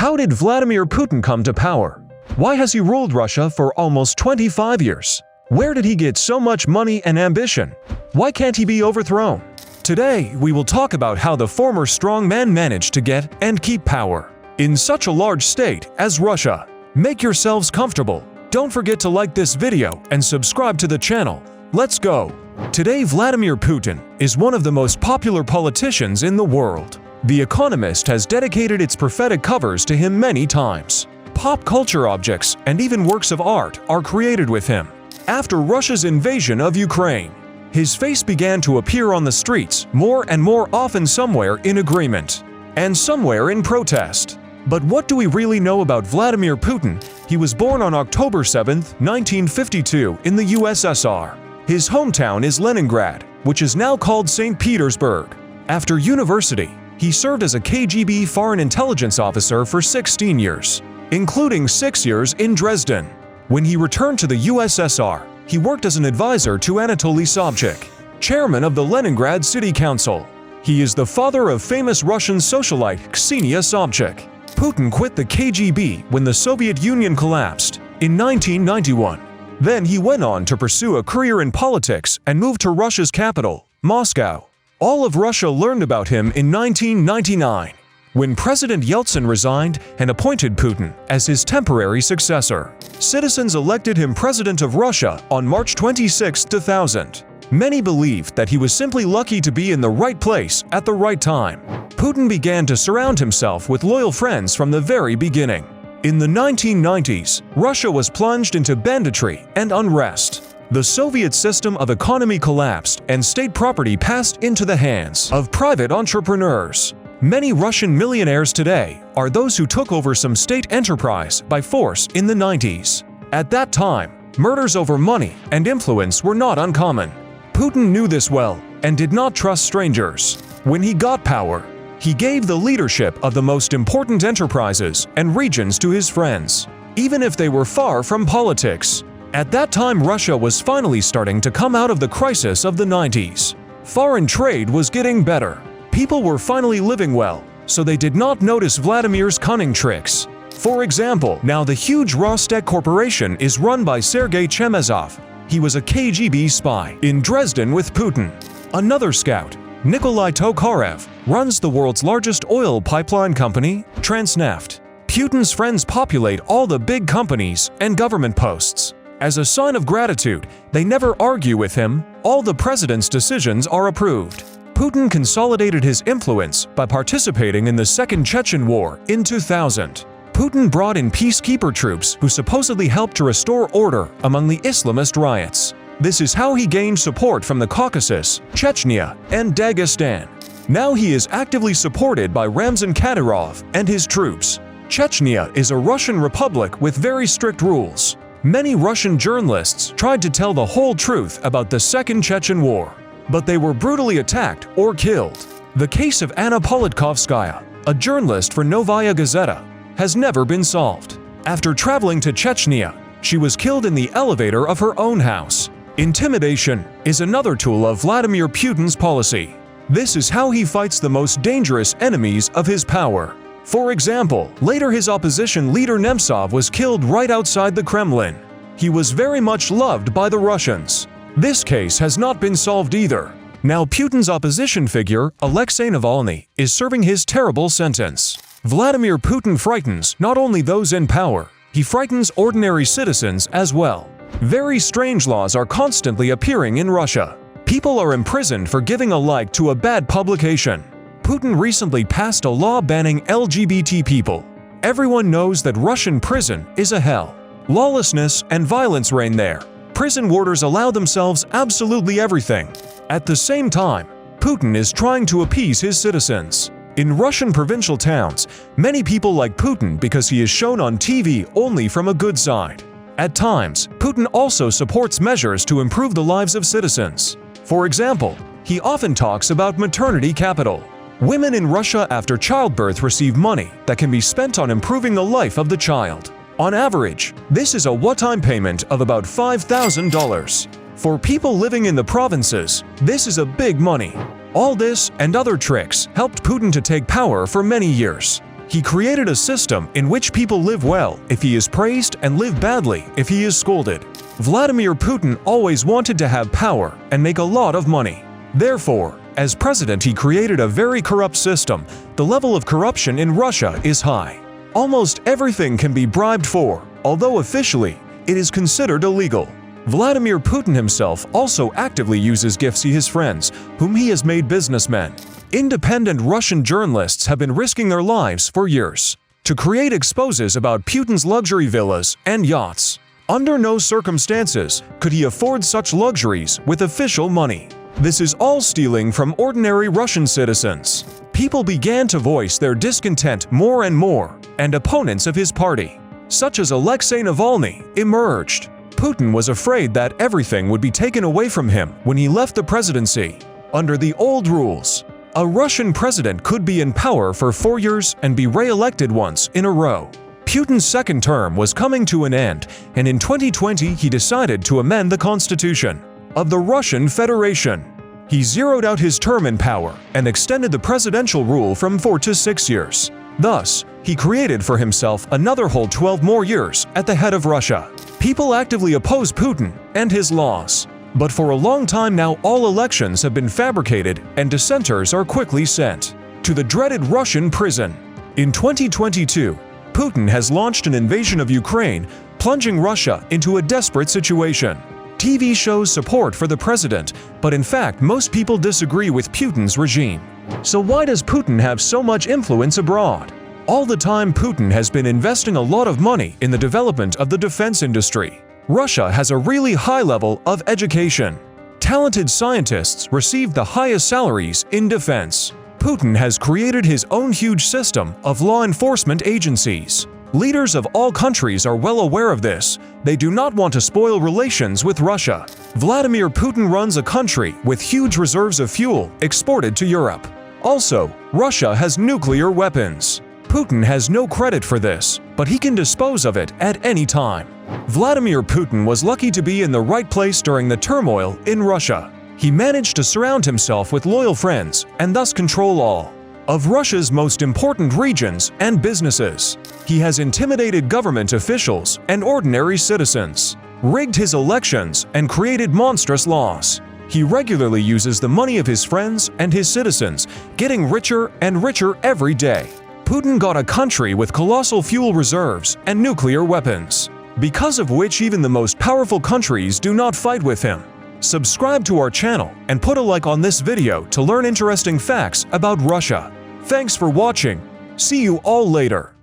How did Vladimir Putin come to power? Why has he ruled Russia for almost 25 years? Where did he get so much money and ambition? Why can't he be overthrown? Today, we will talk about how the former strongman managed to get and keep power in such a large state as Russia. Make yourselves comfortable. Don't forget to like this video and subscribe to the channel. Let's go! Today, Vladimir Putin is one of the most popular politicians in the world. The Economist has dedicated its prophetic covers to him many times. Pop culture objects and even works of art are created with him. After Russia's invasion of Ukraine, his face began to appear on the streets more and more often, somewhere in agreement and somewhere in protest. But what do we really know about Vladimir Putin? He was born on October 7, 1952 in the USSR. His hometown is Leningrad, which is now called St. Petersburg. After university, he served as a KGB foreign intelligence officer for 16 years, including 6 years in Dresden. When he returned to the USSR, he worked as an advisor to Anatoly Sobchak, chairman of the Leningrad City Council. He is the father of famous Russian socialite Ksenia Sobchak. Putin quit the KGB when the Soviet Union collapsed in 1991. Then he went on to pursue a career in politics and moved to Russia's capital, Moscow. All of Russia learned about him in 1999, when President Yeltsin resigned and appointed Putin as his temporary successor. Citizens elected him president of Russia on March 26, 2000. Many believed that he was simply lucky to be in the right place at the right time. Putin began to surround himself with loyal friends from the very beginning. In the 1990s, Russia was plunged into banditry and unrest. The Soviet system of economy collapsed and state property passed into the hands of private entrepreneurs. Many Russian millionaires today are those who took over some state enterprise by force in the 90s. At that time, murders over money and influence were not uncommon. Putin knew this well and did not trust strangers. When he got power, he gave the leadership of the most important enterprises and regions to his friends, even if they were far from politics. At that time, Russia was finally starting to come out of the crisis of the 90s. Foreign trade was getting better. People were finally living well, so they did not notice Vladimir's cunning tricks. For example, now the huge Rostec Corporation is run by Sergei Chemezov. He was a KGB spy in Dresden with Putin. Another scout, Nikolai Tokarev, runs the world's largest oil pipeline company, Transneft. Putin's friends populate all the big companies and government posts. As a sign of gratitude, they never argue with him. All the president's decisions are approved. Putin consolidated his influence by participating in the Second Chechen War in 2000. Putin brought in peacekeeper troops who supposedly helped to restore order among the Islamist riots. This is how he gained support from the Caucasus, Chechnya, and Dagestan. Now he is actively supported by Ramzan Kadyrov and his troops. Chechnya is a Russian republic with very strict rules. Many Russian journalists tried to tell the whole truth about the Second Chechen War, but they were brutally attacked or killed. The case of Anna Politkovskaya, a journalist for Novaya Gazeta, has never been solved. After traveling to Chechnya, she was killed in the elevator of her own house. Intimidation is another tool of Vladimir Putin's policy. This is how he fights the most dangerous enemies of his power. For example, later his opposition leader Nemtsov was killed right outside the Kremlin. He was very much loved by the Russians. This case has not been solved either. Now Putin's opposition figure, Alexei Navalny, is serving his terrible sentence. Vladimir Putin frightens not only those in power, he frightens ordinary citizens as well. Very strange laws are constantly appearing in Russia. People are imprisoned for giving a like to a bad publication. Putin recently passed a law banning LGBT people. Everyone knows that Russian prison is a hell. Lawlessness and violence reign there. Prison warders allow themselves absolutely everything. At the same time, Putin is trying to appease his citizens. In Russian provincial towns, many people like Putin because he is shown on TV only from a good side. At times, Putin also supports measures to improve the lives of citizens. For example, he often talks about maternity capital. Women in Russia after childbirth receive money that can be spent on improving the life of the child. On average, this is a one-time payment of about $5,000. For people living in the provinces, this is a big money. All this and other tricks helped Putin to take power for many years. He created a system in which people live well if he is praised and live badly if he is scolded. Vladimir Putin always wanted to have power and make a lot of money. Therefore, as president, he created a very corrupt system. The level of corruption in Russia is high. Almost everything can be bribed for, although officially, it is considered illegal. Vladimir Putin himself also actively uses gifts to his friends, whom he has made businessmen. Independent Russian journalists have been risking their lives for years to create exposes about Putin's luxury villas and yachts. Under no circumstances could he afford such luxuries with official money. This is all stealing from ordinary Russian citizens. People began to voice their discontent more and more, and opponents of his party, such as Alexei Navalny, emerged. Putin was afraid that everything would be taken away from him when he left the presidency. Under the old rules, a Russian president could be in power for 4 years and be re-elected once in a row. Putin's second term was coming to an end, and in 2020 he decided to amend the constitution of the Russian Federation. He zeroed out his term in power and extended the presidential rule from 4 to 6 years. Thus, he created for himself another whole 12 more years at the head of Russia. People actively oppose Putin and his laws. But for a long time now, all elections have been fabricated and dissenters are quickly sent to the dreaded Russian prison. In 2022, Putin has launched an invasion of Ukraine, plunging Russia into a desperate situation. TV shows support for the president, but in fact, most people disagree with Putin's regime. So why does Putin have so much influence abroad? All the time, Putin has been investing a lot of money in the development of the defense industry. Russia has a really high level of education. Talented scientists receive the highest salaries in defense. Putin has created his own huge system of law enforcement agencies. Leaders of all countries are well aware of this. They do not want to spoil relations with Russia. Vladimir Putin runs a country with huge reserves of fuel exported to Europe. Also, Russia has nuclear weapons. Putin has no credit for this, but he can dispose of it at any time. Vladimir Putin was lucky to be in the right place during the turmoil in Russia. He managed to surround himself with loyal friends and thus control all of Russia's most important regions and businesses. He has intimidated government officials and ordinary citizens, rigged his elections, and created monstrous laws. He regularly uses the money of his friends and his citizens, getting richer and richer every day. Putin got a country with colossal fuel reserves and nuclear weapons, because of which even the most powerful countries do not fight with him. Subscribe to our channel and put a like on this video to learn interesting facts about Russia. Thanks for watching. See you all later.